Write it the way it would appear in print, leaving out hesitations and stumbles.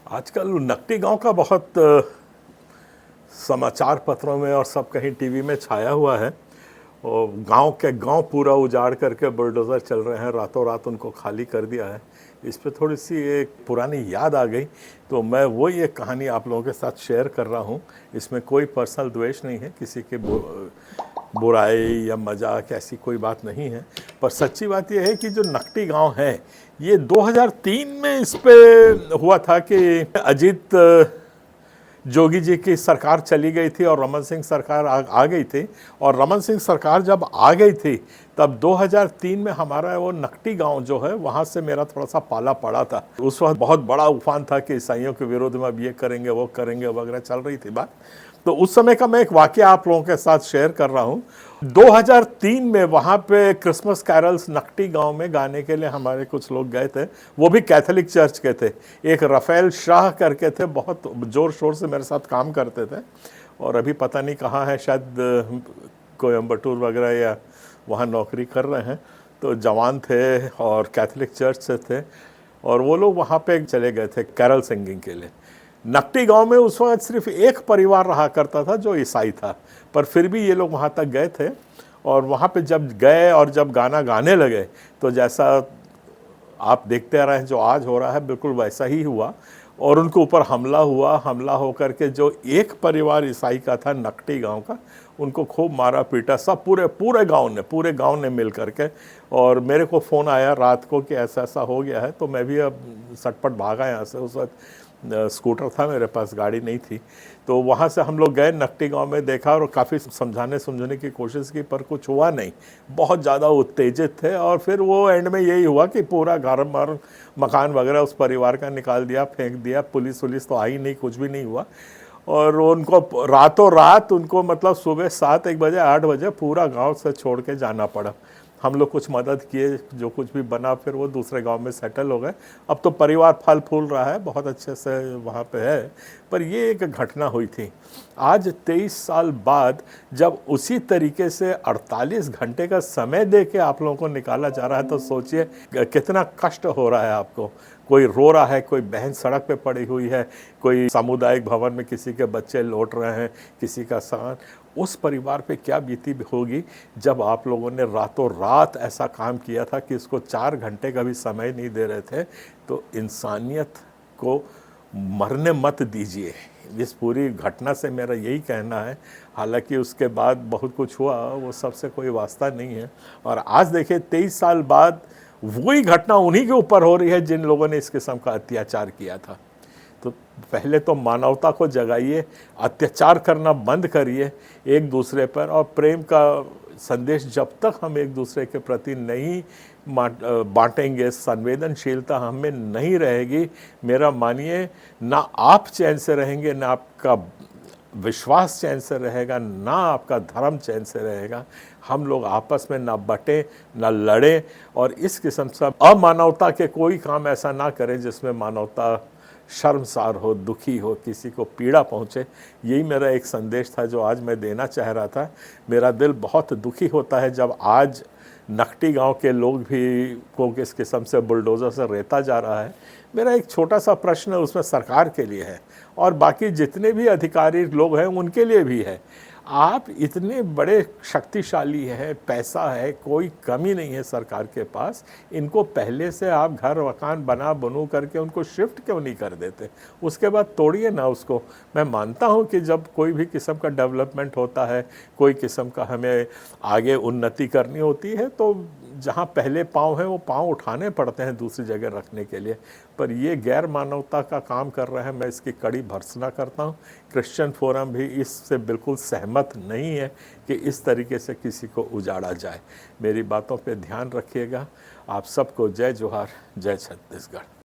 आजकल नकटी गांव का बहुत समाचार पत्रों में और सब कहीं टीवी में छाया हुआ है। और गांव के गांव पूरा उजाड़ करके बुलडोज़र चल रहे हैं, रातों रात उनको खाली कर दिया है। इस पे थोड़ी सी एक पुरानी याद आ गई, तो मैं वही एक कहानी आप लोगों के साथ शेयर कर रहा हूँ। इसमें कोई पर्सनल द्वेष नहीं है, किसी के बुराई या मजाक ऐसी कोई बात नहीं है। पर सच्ची बात यह है कि जो नकटी गांव है, ये 2003 में इस पे हुआ था कि अजीत जोगी जी की सरकार चली गई थी और रमन सिंह सरकार आ गई थी। और रमन सिंह सरकार जब आ गई थी तब 2003 में हमारा वो नकटी गांव जो है, वहाँ से मेरा थोड़ा सा पाला पड़ा था। उस वक्त बहुत बड़ा उफान था कि ईसाइयों के विरोध में अब ये करेंगे वो करेंगे वगैरह चल रही थी बात। तो उस समय का मैं एक वाकया आप लोगों के साथ शेयर कर रहा हूँ। 2003 में वहाँ पे क्रिसमस कैरल्स नकटी गांव में गाने के लिए हमारे कुछ लोग गए थे, वो भी कैथोलिक चर्च के थे। एक रफेल शाह करके थे, बहुत ज़ोर शोर से मेरे साथ काम करते थे और अभी पता नहीं कहाँ है, शायद कोयम्बटूर वगैरह या वहाँ नौकरी कर रहे हैं। तो जवान थे और कैथोलिक चर्च से थे और वो लोग वहाँ पे चले गए थे कैरल सिंगिंग के लिए। नकटी गांव में उस वक्त सिर्फ एक परिवार रहा करता था जो ईसाई था, पर फिर भी ये लोग वहाँ तक गए थे। और वहाँ पे जब गए और जब गाना गाने लगे तो जैसा आप देखते आ रहे हैं जो आज हो रहा है, बिल्कुल वैसा ही हुआ। और उनके ऊपर हमला हुआ। हमला होकर के जो एक परिवार ईसाई का था नकटी गांव का, उनको खूब मारा पीटा, सब पूरे गांव ने मिल करके। और मेरे को फ़ोन आया रात को कि ऐसा ऐसा हो गया है, तो मैं भी अब सटपट भागा यहाँ से। उस वक्त स्कूटर था मेरे पास, गाड़ी नहीं थी। तो वहाँ से हम लोग गए नकटी गांव में, देखा और काफ़ी समझाने की कोशिश की, पर कुछ हुआ नहीं। बहुत ज़्यादा उत्तेजित थे और फिर वो एंड में यही हुआ कि पूरा घर मार मकान वगैरह उस परिवार का निकाल दिया, फेंक दिया। पुलिस तो आई नहीं, कुछ भी नहीं हुआ। और उनको रातों रात उनको मतलब सुबह 7 बजे 8 बजे पूरा गांव से छोड़ के जाना पड़ा। हम लोग कुछ मदद किए, जो कुछ भी बना फिर वो दूसरे गांव में सेटल हो गए। अब तो परिवार फल फूल रहा है, बहुत अच्छे से वहाँ पे है। पर ये एक घटना हुई थी आज 23 साल बाद, जब उसी तरीके से 48 घंटे का समय दे के आप लोगों को निकाला जा रहा है। तो सोचिए कितना कष्ट हो रहा है आपको। कोई रो रहा है, कोई बहन सड़क पे पड़ी हुई है, कोई सामुदायिक भवन में किसी के बच्चे लौट रहे हैं, किसी का सामान। उस परिवार पे क्या बीती होगी जब आप लोगों ने रातों रात ऐसा काम किया था कि इसको 4 घंटे का भी समय नहीं दे रहे थे। तो इंसानियत को मरने मत दीजिए। इस पूरी घटना से मेरा यही कहना है। हालांकि उसके बाद बहुत कुछ हुआ, वो सबसे कोई वास्ता नहीं है। और आज देखिए 23 साल बाद वही घटना उन्हीं के ऊपर हो रही है जिन लोगों ने इस किस्म का अत्याचार किया था। तो पहले तो मानवता को जगाइए, अत्याचार करना बंद करिए एक दूसरे पर। और प्रेम का संदेश जब तक हम एक दूसरे के प्रति नहीं बांटेंगे, संवेदनशीलता हमें नहीं रहेगी, मेरा मानिए, ना आप चैन से रहेंगे, ना आपका विश्वास चैन से रहेगा, ना आपका धर्म चैन से रहेगा। हम लोग आपस में ना बटें, ना लड़ें और इस किस्म से अमानवता के कोई काम ऐसा ना करें जिसमें मानवता शर्मसार हो, दुखी हो, किसी को पीड़ा पहुँचे। यही मेरा एक संदेश था जो आज मैं देना चाह रहा था। मेरा दिल बहुत दुखी होता है जब आज नकटी गांव के लोग भी को किस किस्म से बुलडोज़र से रेता जा रहा है। मेरा एक छोटा सा प्रश्न उसमें सरकार के लिए है और बाकी जितने भी अधिकारी लोग हैं उनके लिए भी है। आप इतने बड़े शक्तिशाली हैं, पैसा है, कोई कमी नहीं है सरकार के पास। इनको पहले से आप घर मकान बनू करके उनको शिफ्ट क्यों नहीं कर देते? उसके बाद तोड़िए ना उसको। मैं मानता हूँ कि जब कोई भी किस्म का डेवलपमेंट होता है, कोई किस्म का हमें आगे उन्नति करनी होती है, तो जहाँ पहले पाँव हैं वो पाँव उठाने पड़ते हैं दूसरी जगह रखने के लिए। पर ये गैर मानवता का काम कर रहे हैं, मैं इसकी कड़ी भर्त्सना करता हूँ। क्रिश्चियन फोरम भी इससे बिल्कुल सहमत नहीं है कि इस तरीके से किसी को उजाड़ा जाए। मेरी बातों पे ध्यान रखिएगा। आप सबको जय जोहार, जय छत्तीसगढ़।